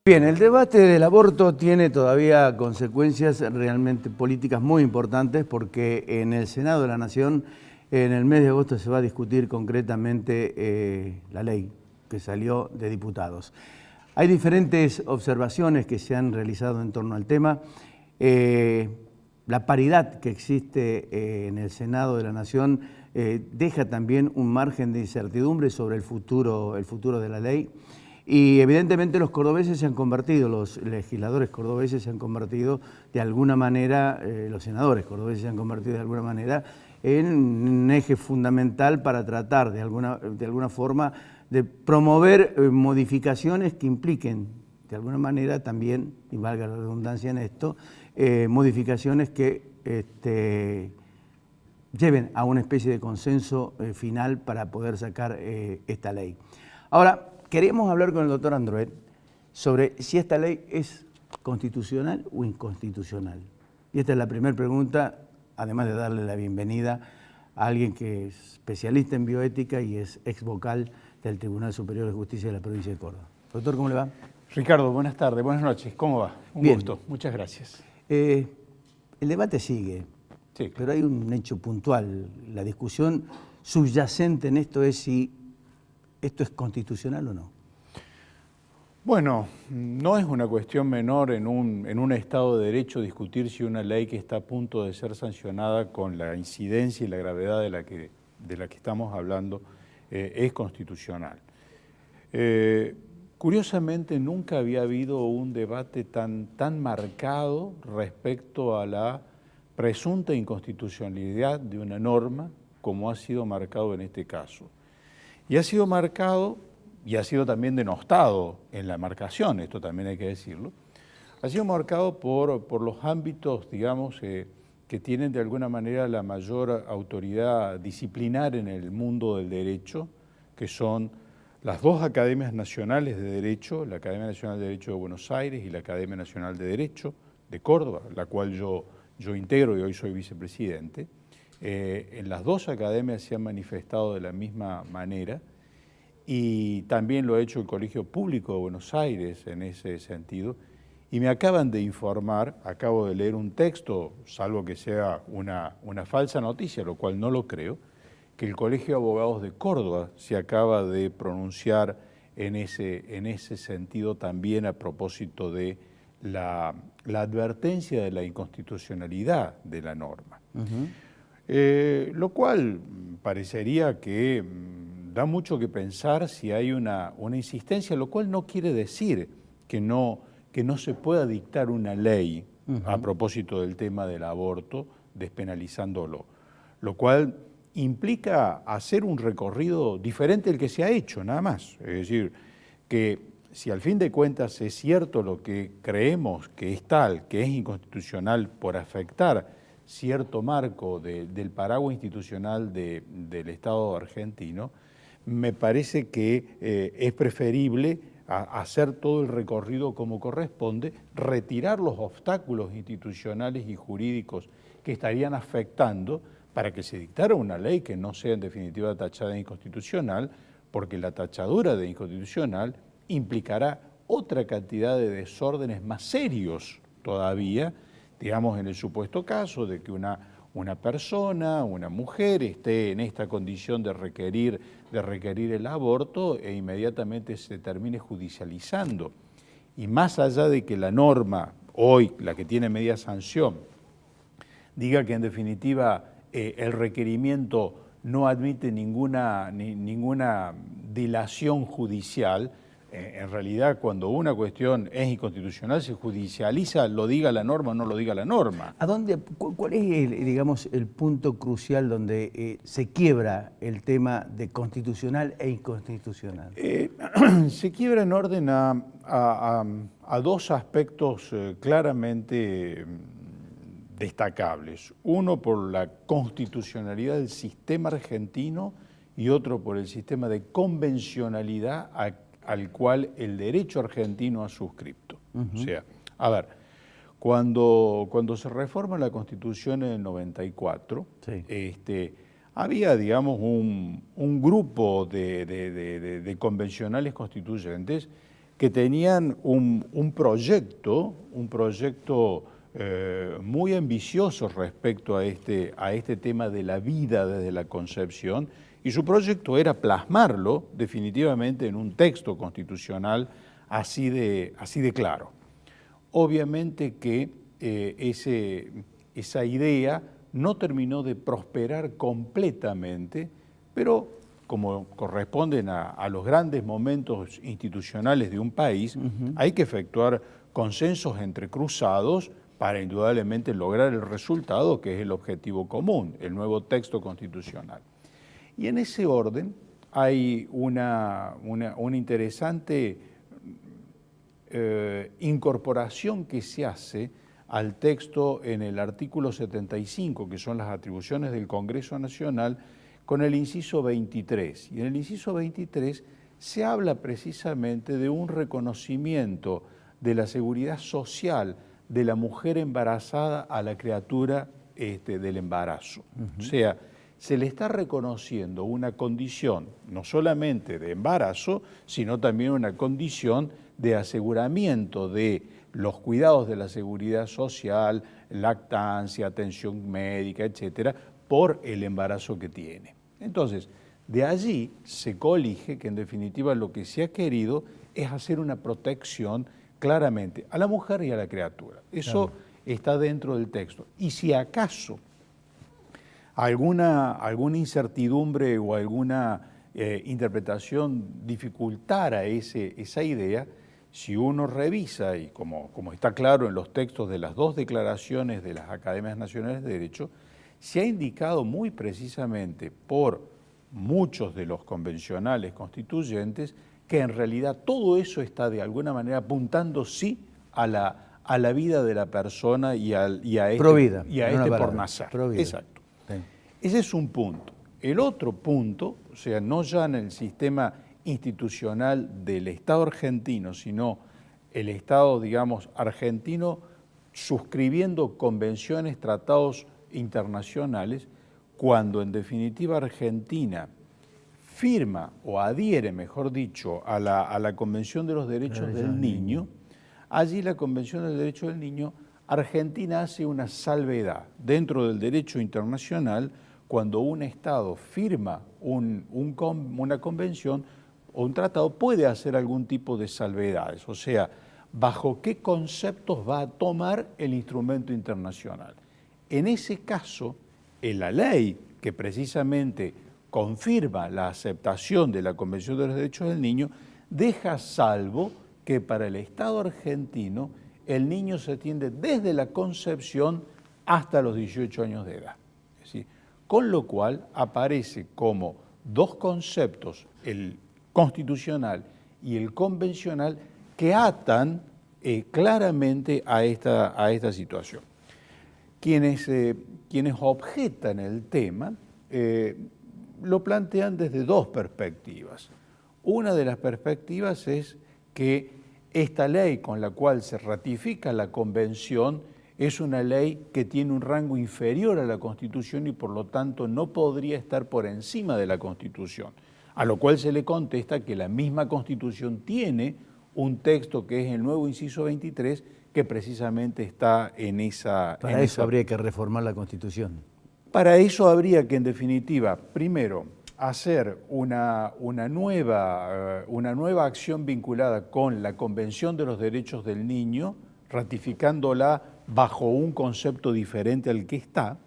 Bien, el debate del aborto tiene todavía consecuencias realmente políticas muy importantes porque en el Senado de la Nación en el mes de agosto se va a discutir concretamente la ley que salió de diputados. Hay diferentes observaciones que se han realizado en torno al tema. La paridad que existe en el Senado de la Nación deja también un margen de incertidumbre sobre el futuro de la ley. Y evidentemente los cordobeses se han convertido, los legisladores cordobeses se han convertido de alguna manera, los senadores cordobeses se han convertido de alguna manera en un eje fundamental para tratar de alguna forma de promover modificaciones que impliquen de alguna manera también, y valga la redundancia en esto, modificaciones que lleven a una especie de consenso final para poder sacar esta ley. Ahora, queríamos hablar con el doctor Androet sobre si esta ley es constitucional o inconstitucional. Y esta es la primera pregunta, además de darle la bienvenida a alguien que es especialista en bioética y es ex vocal del Tribunal Superior de Justicia de la provincia de Córdoba. Doctor, ¿cómo le va? Ricardo, buenas tardes, buenas noches. ¿Cómo va? Un Bien. gusto, muchas gracias. El debate sigue, Sí. pero hay un hecho puntual. La discusión subyacente en esto es si esto es constitucional o no. Bueno, no es una cuestión menor en un Estado de Derecho discutir si una ley que está a punto de ser sancionada con la incidencia y la gravedad de la que estamos hablando es constitucional. Curiosamente, nunca había habido un debate tan marcado respecto a la presunta inconstitucionalidad de una norma como ha sido marcado en este caso. Y ha sido marcado, y ha sido también denostado en la marcación, esto también hay que decirlo, ha sido marcado por los ámbitos, digamos, que tienen de alguna manera la mayor autoridad disciplinar en el mundo del derecho, que son las dos academias nacionales de Derecho, la Academia Nacional de Derecho de Buenos Aires y la Academia Nacional de Derecho de Córdoba, la cual yo integro y hoy soy vicepresidente. En las dos academias se han manifestado de la misma manera y también lo ha hecho el Colegio Público de Buenos Aires en ese sentido. Y me acaban de informar, acabo de leer un texto, salvo que sea una falsa noticia, lo cual no lo creo, que el Colegio de Abogados de Córdoba se acaba de pronunciar en ese sentido también a propósito de la advertencia de la inconstitucionalidad de la norma. Lo cual parecería que da mucho que pensar si hay una insistencia, lo cual no quiere decir que no se pueda dictar una ley a propósito del tema del aborto, despenalizándolo, lo cual implica hacer un recorrido diferente del que se ha hecho, nada más. Es decir, que si al fin de cuentas es cierto lo que creemos que es tal, que es inconstitucional por afectar cierto marco del paraguas institucional del Estado argentino, me parece que es preferible hacer todo el recorrido como corresponde, retirar los obstáculos institucionales y jurídicos que estarían afectando para que se dictara una ley que no sea en definitiva tachada de inconstitucional, porque la tachadura de inconstitucional implicará otra cantidad de desórdenes más serios todavía, digamos en el supuesto caso de que una persona, una mujer, esté en esta condición de requerir el aborto e inmediatamente se termine judicializando. Y más allá de que la norma, hoy, la que tiene media sanción, diga que en definitiva el requerimiento no admite ninguna dilación judicial, en realidad cuando una cuestión es inconstitucional se judicializa, lo diga la norma o no lo diga la norma. ¿Cuál es, digamos, el punto crucial donde se quiebra el tema de constitucional e inconstitucional? Se quiebra en orden a dos aspectos claramente destacables. Uno por la constitucionalidad del sistema argentino y otro por el sistema de convencionalidad al cual el derecho argentino ha suscripto. O sea, a ver, cuando se reforma la Constitución en el 94, sí, había, digamos, un grupo de convencionales constituyentes que tenían un proyecto muy ambicioso respecto a este tema de la vida desde la concepción, y su proyecto era plasmarlo definitivamente en un texto constitucional así de claro. Obviamente que esa idea no terminó de prosperar completamente, pero como corresponden a los grandes momentos institucionales de un país, hay que efectuar consensos entrecruzados para indudablemente lograr el resultado que es el objetivo común, el nuevo texto constitucional. Y en ese orden hay una interesante incorporación que se hace al texto en el artículo 75, que son las atribuciones del Congreso Nacional, con el inciso 23. Y en el inciso 23 se habla precisamente de un reconocimiento de la seguridad social de la mujer embarazada a la criatura del embarazo. O sea, se le está reconociendo una condición no solamente de embarazo, sino también una condición de aseguramiento de los cuidados de la seguridad social, lactancia, atención médica, etcétera, por el embarazo que tiene. Entonces, de allí se colige que en definitiva lo que se ha querido es hacer una protección claramente a la mujer y a la criatura. Eso está dentro del texto. Y si acaso alguna incertidumbre o alguna interpretación dificultara esa idea, si uno revisa, y como está claro en los textos de las dos declaraciones de las Academias Nacionales de Derecho, se ha indicado muy precisamente por muchos de los convencionales constituyentes que en realidad todo eso está de alguna manera apuntando sí a la vida de la persona y a este por nacer. Provida. Exacto. Sí. Ese es un punto. El otro punto, o sea, no ya en el sistema institucional del Estado argentino, sino el Estado, digamos, argentino suscribiendo convenciones, tratados internacionales, cuando en definitiva Argentina firma o adhiere, mejor dicho, a la Convención de los Derechos del Niño, allí la Convención del Derecho del Niño, Argentina hace una salvedad dentro del derecho internacional cuando un Estado firma una convención o un tratado, puede hacer algún tipo de salvedades, o sea, bajo qué conceptos va a tomar el instrumento internacional. En ese caso, en la ley que precisamente confirma la aceptación de la Convención de los Derechos del Niño, deja salvo que para el Estado argentino el niño se atiende desde la concepción hasta los 18 años de edad. Es decir, con lo cual aparece como dos conceptos, el constitucional y el convencional, que atan claramente a esta situación. Quienes objetan el tema lo plantean desde dos perspectivas. Una de las perspectivas es que esta ley con la cual se ratifica la Convención es una ley que tiene un rango inferior a la Constitución y por lo tanto no podría estar por encima de la Constitución, a lo cual se le contesta que la misma Constitución tiene un texto que es el nuevo inciso 23 que precisamente está en esa... Para eso habría que reformar la Constitución. Para eso habría que, en definitiva, primero, hacer una nueva acción vinculada con la Convención de los Derechos del Niño, ratificándola bajo un concepto diferente al que está,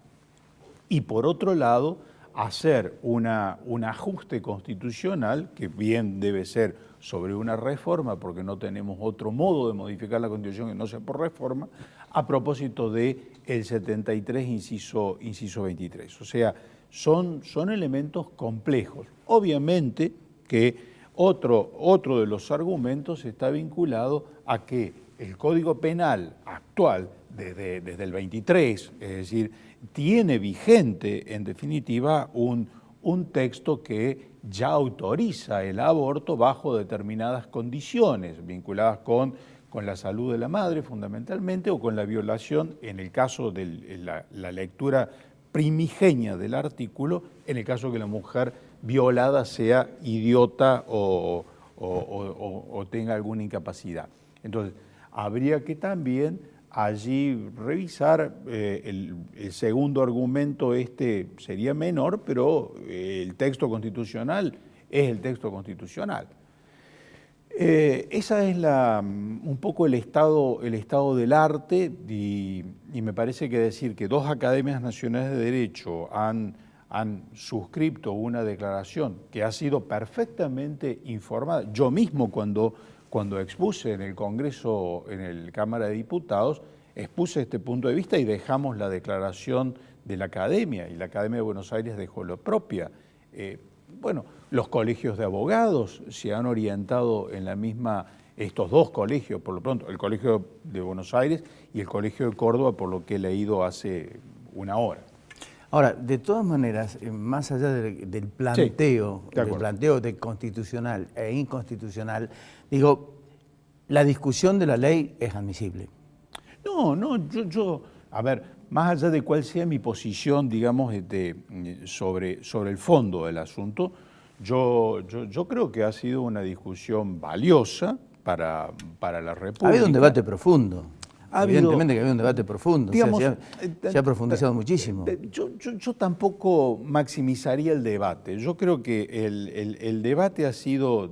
y por otro lado, hacer un ajuste constitucional, que bien debe ser sobre una reforma, porque no tenemos otro modo de modificar la Constitución que no sea por reforma, a propósito del 73, inciso 23. O sea, son elementos complejos. Obviamente que otro de los argumentos está vinculado a que el Código Penal actual, desde el 23, es decir, tiene vigente, en definitiva, un texto que ya autoriza el aborto bajo determinadas condiciones, vinculadas con la salud de la madre, fundamentalmente, o con la violación, en el caso de la lectura primigenia del artículo, en el caso que la mujer violada sea idiota o o tenga alguna incapacidad. Entonces, habría que también allí revisar el segundo argumento, sería menor, pero el texto constitucional es el texto constitucional. Esa es un poco el estado del arte y me parece que decir que dos academias nacionales de derecho han suscrito una declaración que ha sido perfectamente informada. Yo mismo cuando expuse en el Congreso, en la Cámara de Diputados, expuse este punto de vista y dejamos la declaración de la Academia, y la Academia de Buenos Aires dejó la propia. Bueno, los colegios de abogados se han orientado en la misma, estos dos colegios, por lo pronto, el Colegio de Buenos Aires y el Colegio de Córdoba, por lo que he leído hace una hora. Ahora, de todas maneras, más allá del planteo, sí, del planteo de constitucional e inconstitucional, digo, la discusión de la ley es admisible. No, a ver, más allá de cuál sea mi posición, digamos, sobre el fondo del asunto, yo creo que ha sido una discusión valiosa para la República. Ha habido un debate profundo. Evidentemente que había un debate profundo, digamos, se ha profundizado muchísimo. Yo tampoco maximizaría el debate. Yo creo que el debate ha sido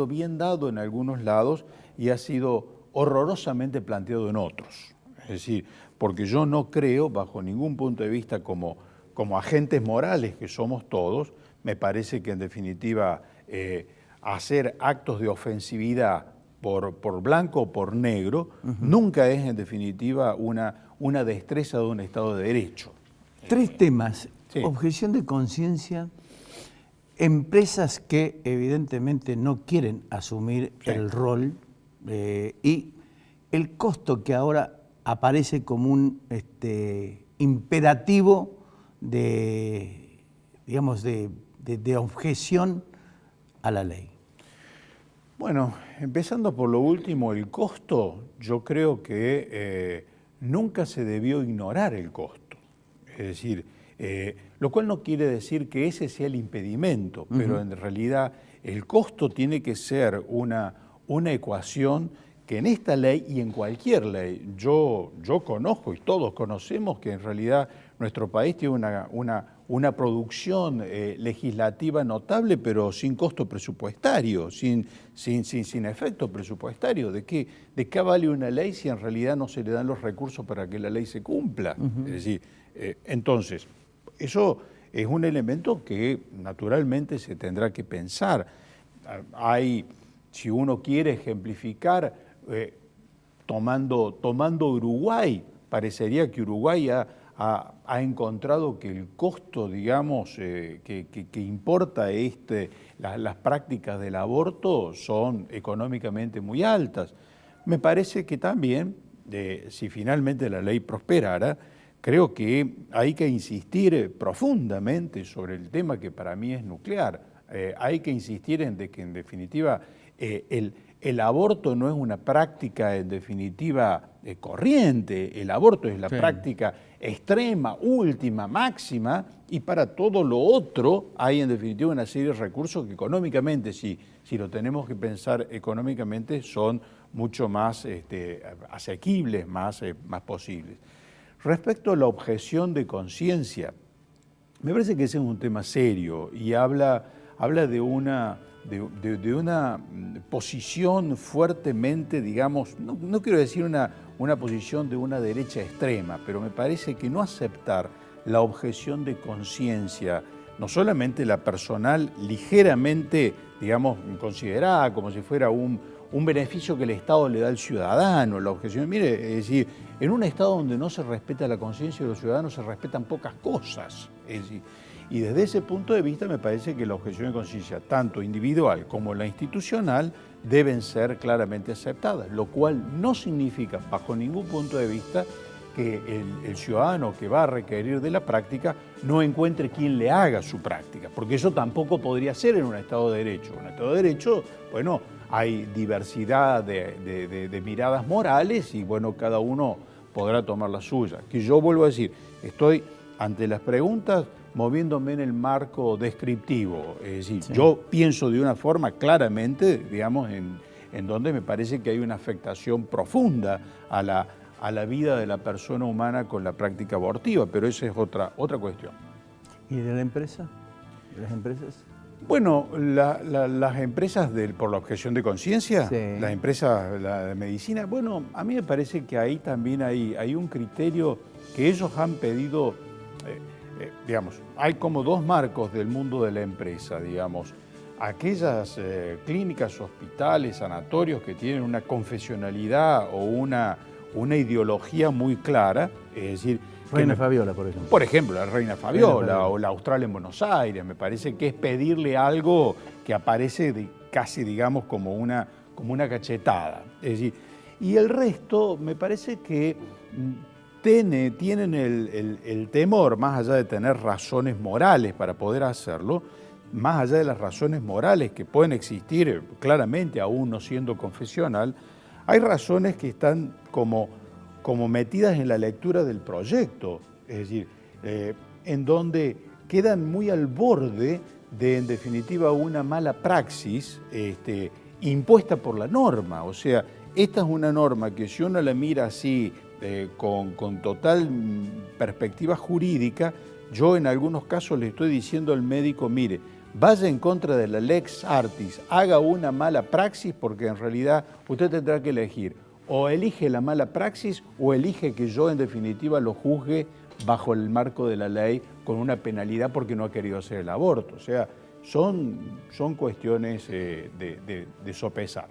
bien dado en algunos lados y ha sido horrorosamente planteado en otros. Es decir, porque yo no creo, bajo ningún punto de vista, como agentes morales que somos todos, me parece que en definitiva hacer actos de ofensividad por blanco o por negro, nunca es en definitiva una destreza de un Estado de Derecho. Tres temas: sí. Objeción de conciencia, empresas que evidentemente no quieren asumir el rol y el costo que ahora aparece como un imperativo de objeción a la ley. Bueno, empezando por lo último, el costo, yo creo que nunca se debió ignorar el costo. Es decir, lo cual no quiere decir que ese sea el impedimento, pero en realidad el costo tiene que ser una ecuación que en esta ley y en cualquier ley, yo conozco y todos conocemos que en realidad nuestro país tiene una producción legislativa notable, pero sin costo presupuestario, sin efecto presupuestario. ¿De qué vale una ley si en realidad no se le dan los recursos para que la ley se cumpla? Es decir, entonces, eso es un elemento que naturalmente se tendrá que pensar. Si uno quiere ejemplificar, tomando Uruguay, parecería que Uruguay ha encontrado que el costo, digamos, que importa las prácticas del aborto son económicamente muy altas. Me parece que también, si finalmente la ley prosperara, creo que hay que insistir profundamente sobre el tema que para mí es nuclear. Hay que insistir en que en definitiva el aborto no es una práctica en definitiva corriente, el aborto es la práctica extrema, última, máxima, y para todo lo otro hay en definitiva una serie de recursos que económicamente, si lo tenemos que pensar económicamente, son mucho más asequibles, más posibles. Respecto a la objeción de conciencia, me parece que ese es un tema serio y habla de una posición fuertemente, digamos, no quiero decir una posición de una derecha extrema, pero me parece que no aceptar la objeción de conciencia, no solamente la personal, ligeramente, digamos, considerada como si fuera un beneficio que el Estado le da al ciudadano, la objeción, mire, es decir, en un Estado donde no se respeta la conciencia de los ciudadanos se respetan pocas cosas, es decir, y desde ese punto de vista me parece que la objeción de conciencia, tanto individual como la institucional, deben ser claramente aceptadas, lo cual no significa, bajo ningún punto de vista, que el ciudadano que va a requerir de la práctica no encuentre quien le haga su práctica, porque eso tampoco podría ser en un Estado de Derecho. En un Estado de Derecho, bueno, hay diversidad de miradas morales y, bueno, cada uno podrá tomar la suya. Que yo vuelvo a decir, estoy ante las preguntas moviéndome en el marco descriptivo. Es decir, Sí. yo pienso de una forma claramente, digamos, en donde me parece que hay una afectación profunda a la vida de la persona humana con la práctica abortiva, pero esa es otra cuestión. ¿Y de la empresa? ¿De las empresas? Bueno, las empresas por la objeción de conciencia, Sí. las empresas de medicina, bueno, a mí me parece que ahí también hay un criterio que ellos han pedido, digamos, hay como dos marcos del mundo de la empresa, digamos. Aquellas clínicas, hospitales, sanatorios que tienen una confesionalidad o una ideología muy clara, es decir, Reina Fabiola, por ejemplo. por ejemplo, la Reina Fabiola Fabiola. o la Austral en Buenos Aires, me parece que es pedirle algo que aparece casi, digamos, como una cachetada. Es decir, y el resto me parece que tienen el temor, más allá de tener razones morales para poder hacerlo, más allá de las razones morales que pueden existir claramente, aún no siendo confesional, hay razones que están como metidas en la lectura del proyecto, es decir, en donde quedan muy al borde de, en definitiva, una mala praxis impuesta por la norma. O sea, esta es una norma que si uno la mira así, con total perspectiva jurídica, yo en algunos casos le estoy diciendo al médico, mire, vaya en contra de la lex artis, haga una mala praxis, porque en realidad usted tendrá que elegir, o elige la mala praxis o elige que yo en definitiva lo juzgue bajo el marco de la ley con una penalidad porque no ha querido hacer el aborto. O sea, son cuestiones de sopesar.